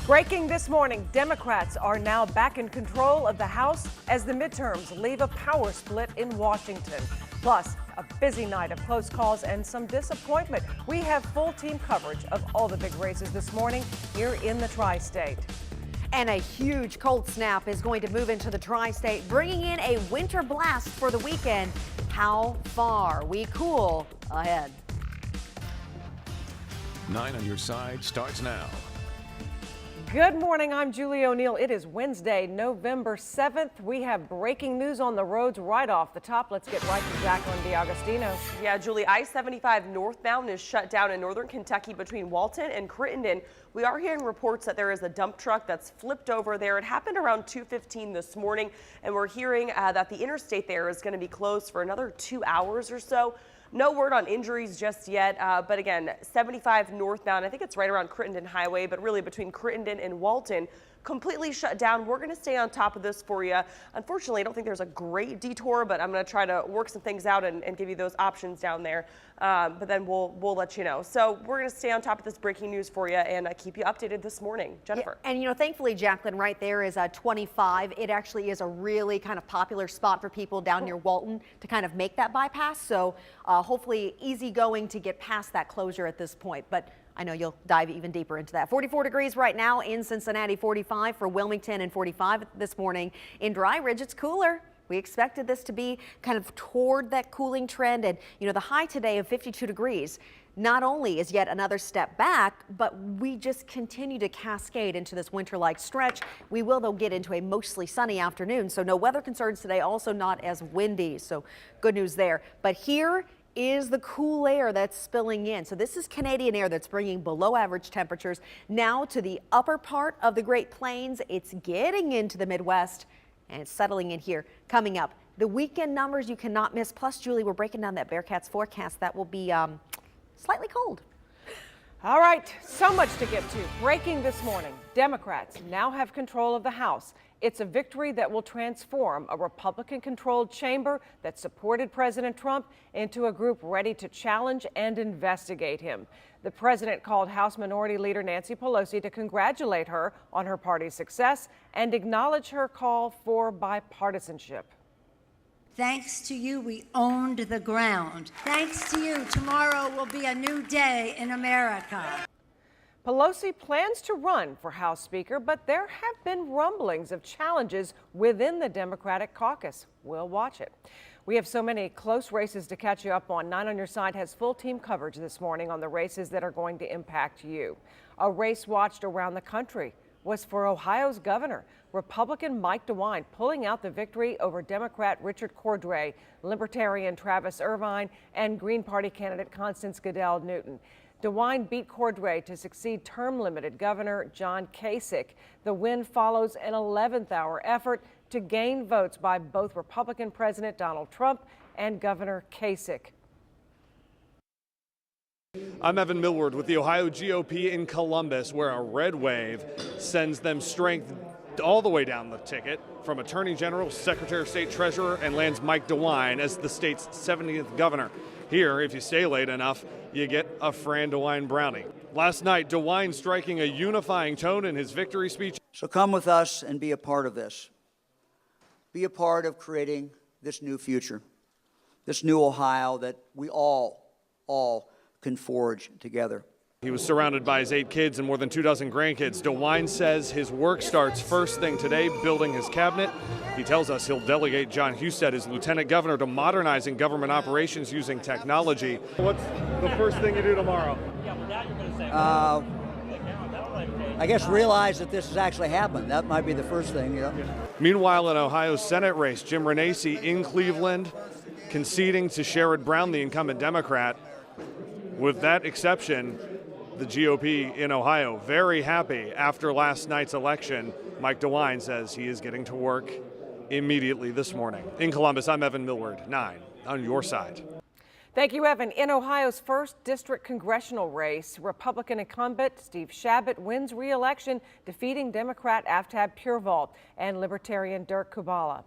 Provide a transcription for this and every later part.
Breaking this morning, Democrats are now back in control of the House as the midterms leave a power split in Washington. Plus, a busy night of close calls and some disappointment. We have full team coverage of all the big races this morning here in the tri-state. And a huge cold snap is going to move into the tri-state, bringing in a winter blast for the weekend. How far we cool ahead. 9 on your side starts now. Good morning, I'm Julie O'Neill. It is Wednesday, November 7th. We have breaking news on the roads right off the top. Let's get right to Jacqueline D'Agostino. Yeah, Julie, I-75 northbound is shut down in northern Kentucky between Walton and Crittenden. We are hearing reports that there is a dump truck that's flipped over there. It happened around 2:15 this morning, and we're hearing that the interstate there is going to be closed for another 2 hours or so. No word on injuries just yet, but again, 75 northbound, I think it's right around Crittenden Highway, but really between Crittenden and Walton, completely shut down. We're going to stay on top of this for you. Unfortunately, I don't think there's a great detour, but I'm going to try to work some things out and give you those options down there. But then we'll let you know. So we're going to stay on top of this breaking news for you and keep you updated this morning. Jennifer. Yeah, and you know, thankfully, Jacqueline, right there is 25. It actually is a really kind of popular spot for people down near Walton to kind of make that bypass. So hopefully easy going to get past that closure at this point. But I know you'll dive even deeper into that. 44 degrees right now in Cincinnati, 45 for Wilmington, and 45 this morning. In Dry Ridge, it's cooler. We expected this to be kind of toward that cooling trend. And, you know, the high today of 52 degrees not only is yet another step back, but we just continue to cascade into this winter-like stretch. We will, though, get into a mostly sunny afternoon. So no weather concerns today, also not as windy. So good news there. But here is the cool air that's spilling in. So this is Canadian air that's bringing below average temperatures now to the upper part of the Great Plains. It's getting into the Midwest and it's settling in here. Coming up, the weekend numbers you cannot miss. Plus, Julie, we're breaking down that Bearcats forecast. That will be slightly cold. All right, so much to get to. Breaking this morning, Democrats now have control of the House. It's a victory that will transform a Republican-controlled chamber that supported President Trump into a group ready to challenge and investigate him. The president called House Minority Leader Nancy Pelosi to congratulate her on her party's success and acknowledge her call for bipartisanship. Thanks to you, we owned the ground. Thanks to you, tomorrow will be a new day in America. Pelosi plans to run for House Speaker, but there have been rumblings of challenges within the Democratic caucus. We'll watch it. We have so many close races to catch you up on. 9 on Your Side has full team coverage this morning on the races that are going to impact you. A race watched around the country was for Ohio's governor. Republican Mike DeWine pulling out the victory over Democrat Richard Cordray, Libertarian Travis Irvine, and Green Party candidate Constance Goodell Newton. DeWine beat Cordray to succeed term-limited Governor John Kasich. The win follows an 11th-hour effort to gain votes by both Republican President Donald Trump and Governor Kasich. I'm Evan Millward with the Ohio GOP in Columbus, where a red wave sends them strength all the way down the ticket from Attorney General, Secretary of State, Treasurer, and lands Mike DeWine as the state's 70th governor. Here, if you stay late enough, you get a Fran DeWine brownie. Last night, DeWine striking a unifying tone in his victory speech. So come with us and be a part of this. Be a part of creating this new future, this new Ohio that we all can forge together. He was surrounded by his 8 kids and more than 24 grandkids. DeWine says his work starts first thing today, building his cabinet. He tells us he'll delegate John Husted as lieutenant governor to modernizing government operations using technology. What's the first thing you do tomorrow? I guess realize that this has actually happened. That might be the first thing, you know. Meanwhile, in Ohio's Senate race, Jim Renacci in Cleveland conceding to Sherrod Brown, the incumbent Democrat. With that exception, the GOP in Ohio very happy after last night's election. Mike DeWine says he is getting to work immediately this morning. In Columbus, I'm Evan Millward, 9 on Your Side. Thank you, Evan. In Ohio's 1st District congressional race, Republican incumbent Steve Chabot wins re-election, defeating Democrat Aftab Purevault and Libertarian Dirk Kubala.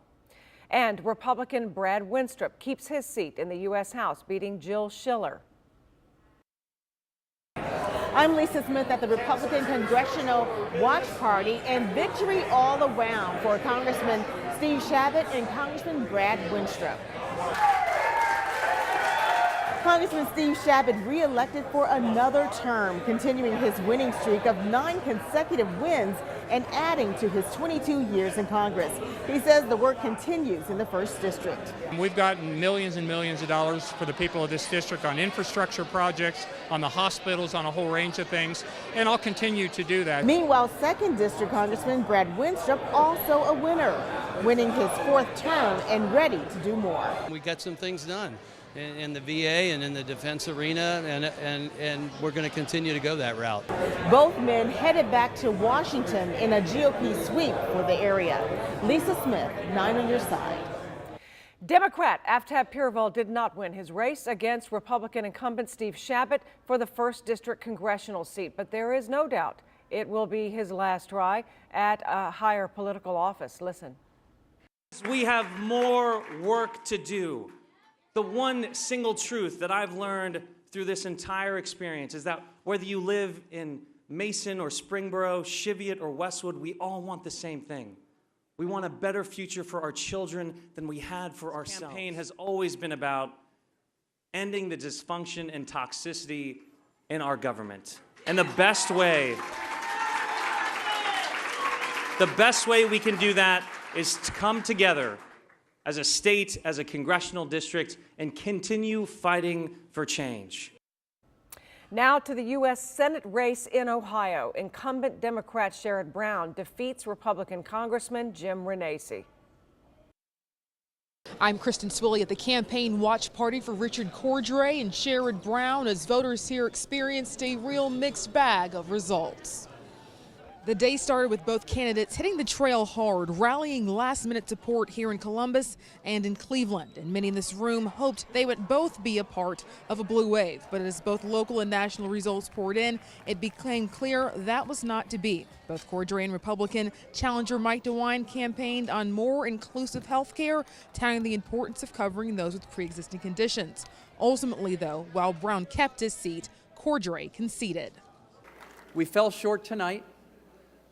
And Republican Brad Winstrup keeps his seat in the U.S. House, beating Jill Schiller. I'm Lisa Smith at the Republican Congressional Watch Party, and victory all around for Congressman Steve Chabot and Congressman Brad Winstrup. Congressman Steve Chabot re-elected for another term, continuing his winning streak of 9 consecutive wins and adding to his 22 years in Congress. He says the work continues in the 1st District. We've gotten millions and millions of dollars for the people of this district on infrastructure projects, on the hospitals, on a whole range of things, and I'll continue to do that. Meanwhile, 2nd District Congressman Brad Winstrup also a winner, winning his 4th term and ready to do more. We got some things done in the VA and in the defense arena, and we're going to continue to go that route. Both men headed back to Washington in a GOP sweep for the area. Lisa Smith, 9 on your side. Democrat Aftab Pureval did not win his race against Republican incumbent Steve Chabot for the 1st District congressional seat, but there is no doubt it will be his last try at a higher political office. Listen. We have more work to do. The one single truth that I've learned through this entire experience is that whether you live in Mason or Springboro, Cheviot or Westwood, we all want the same thing. We want a better future for our children than we had for ourselves. The campaign has always been about ending the dysfunction and toxicity in our government. And the best way we can do that is to come together as a state, as a congressional district, and continue fighting for change. Now to the U.S. Senate race in Ohio. Incumbent Democrat Sherrod Brown defeats Republican Congressman Jim Renacci. I'm Kristen Swilley at the campaign watch party for Richard Cordray and Sherrod Brown as voters here experienced a real mixed bag of results. The day started with both candidates hitting the trail hard, rallying last-minute support here in Columbus and in Cleveland. And many in this room hoped they would both be a part of a blue wave. But as both local and national results poured in, it became clear that was not to be. Both Cordray and Republican challenger Mike DeWine campaigned on more inclusive health care, touting the importance of covering those with pre-existing conditions. Ultimately, though, while Brown kept his seat, Cordray conceded. We fell short tonight.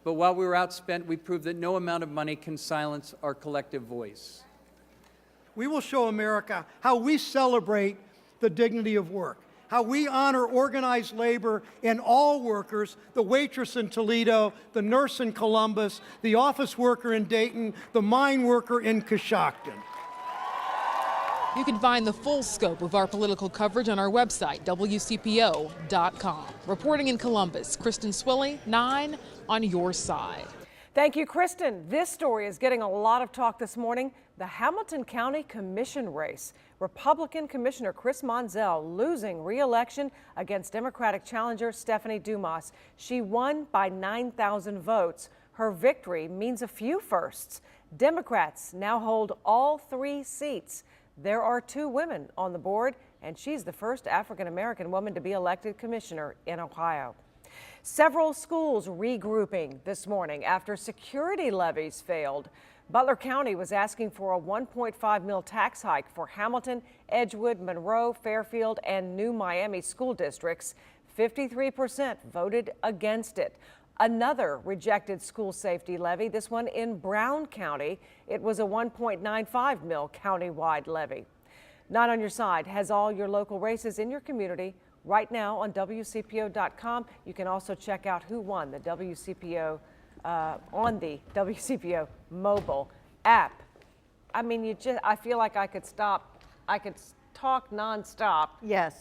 But while we were outspent, we proved that no amount of money can silence our collective voice. We will show America how we celebrate the dignity of work, how we honor organized labor and all workers, the waitress in Toledo, the nurse in Columbus, the office worker in Dayton, the mine worker in Coshocton. You can find the full scope of our political coverage on our website, WCPO.com. Reporting in Columbus, Kristen Swilley, 9 on your side. Thank you, Kristen. This story is getting a lot of talk this morning. The Hamilton County Commission race. Republican Commissioner Chris Monzell losing re-election against Democratic challenger Stephanie Dumas. She won by 9,000 votes. Her victory means a few firsts. Democrats now hold all 3 seats. There are 2 women on the board, and she's the first African-American woman to be elected commissioner in Ohio. Several schools regrouping this morning after security levies failed. Butler County was asking for a $1.5 million tax hike for Hamilton, Edgewood, Monroe, Fairfield, and New Miami school districts. 53% voted against it. Another rejected school safety levy, this one in Brown County. It was a $1.95 million countywide levy. Not on Your Side has all your local races in your community right now on WCPO.com. You can also check out who won the WCPO on the WCPO mobile app. I mean, I feel like I could talk nonstop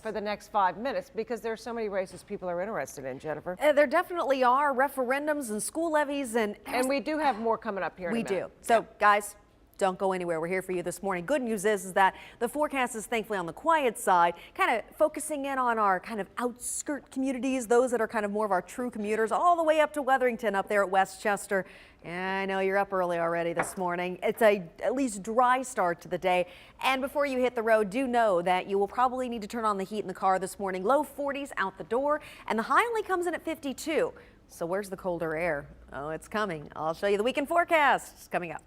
for the next 5 minutes because there's so many races people are interested in, Jennifer. There definitely are referendums and school levies and we do have more coming up here in a minute. We do. So guys, don't go anywhere. We're here for you this morning. Good news is that the forecast is thankfully on the quiet side, kind of focusing in on our kind of outskirt communities, those that are kind of more of our true commuters, all the way up to Weatherington up there at Westchester. Yeah, I know you're up early already this morning. It's at least dry start to the day. And before you hit the road, do know that you will probably need to turn on the heat in the car this morning. Low 40s out the door, and the high only comes in at 52. So where's the colder air? Oh, it's coming. I'll show you the weekend forecast. It's coming up.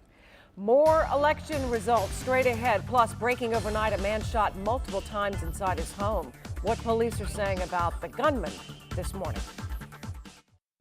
More election results straight ahead, plus breaking overnight, a man shot multiple times inside his home. What police are saying about the gunman this morning.